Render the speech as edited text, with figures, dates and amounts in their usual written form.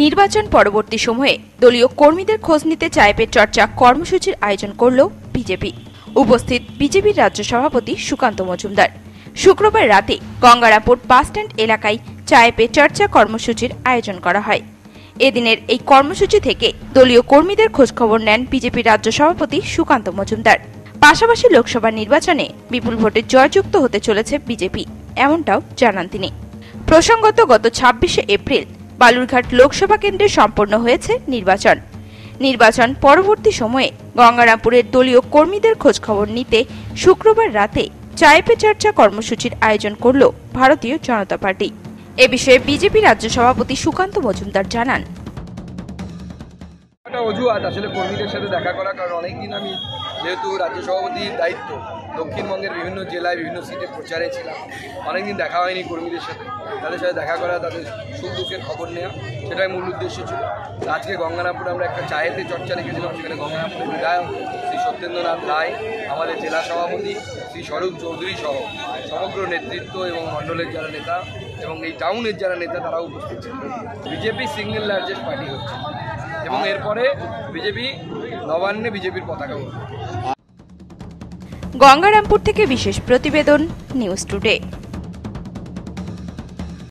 নির্বাচন পরবর্তী সময়ে দলীয় কর্মীদের খোঁজ নিতে চায় পে চর্চা কর্মসূচির আয়োজন করল বিজেপি। উপস্থিত বিজেপির রাজ্য সভাপতি সুকান্ত মজুমদার। শুক্রবার রাতে গঙ্গারামপুর বাসস্ট্যান্ড এলাকায় চায় পে চর্চা কর্মসূচির আয়োজন করা হয়। এদিনের এই কর্মসূচি থেকে দলীয় কর্মীদের খোঁজখবর নেন বিজেপির রাজ্য সভাপতি সুকান্ত মজুমদার। পাশাপাশি লোকসভা নির্বাচনে বিপুল ভোটে জয়যুক্ত হতে চলেছে বিজেপি, এমনটাও জানান তিনি। প্রসঙ্গত গত ২৬শে এপ্রিল বালুরঘাট লোকসভা কেন্দ্রে সম্পন্ন হয়েছে নির্বাচন পরবর্তী সময়ে গঙ্গারামপুরের দলীয় কর্মীদের খোঁজখবর নিতে শুক্রবার রাতে চায় পে চর্চা কর্মসূচির আয়োজন করল ভারতীয় জনতা পার্টি। এ বিষয়ে বিজেপি রাজ্য সভাপতি সুকান্ত মজুমদার জানান, অজুহাত আসলে কর্মীদের সাথে দেখা করা, কারণ অনেকদিন আমি যেহেতু রাজ্য সভাপতির দায়িত্ব দক্ষিণবঙ্গের বিভিন্ন জেলায় বিভিন্ন সিটে প্রচারে ছিলাম, অনেকদিন দেখা হয়নি কর্মীদের সাথে, তাদের সাথে দেখা করা, তাদের সুখ দুঃখের খবর নেওয়া, সেটাই মূল উদ্দেশ্য ছিল। আজকে গঙ্গারামপুরে আমরা একটা চায় পে চর্চা রেখেছিলাম, সেখানে গঙ্গারামপুরের বিধায়ক শ্রী সত্যেন্দ্রনাথ রায়, আমাদের জেলা সভাপতি শ্রী স্বরূপ চৌধুরী সহ সমগ্র নেতৃত্ব এবং মণ্ডলের যারা নেতা এবং এই টাউনের যারা নেতা তারাও উপস্থিত ছিলেন। বিজেপি সিঙ্গেল লার্জেস্ট পার্টি হচ্ছে এবং এরপরে বিজেপি নবান্নে বিজেপির পতাকা উঠবে। গঙ্গারামপুর থেকে বিশেষ প্রতিবেদন, নিউজ টুডে।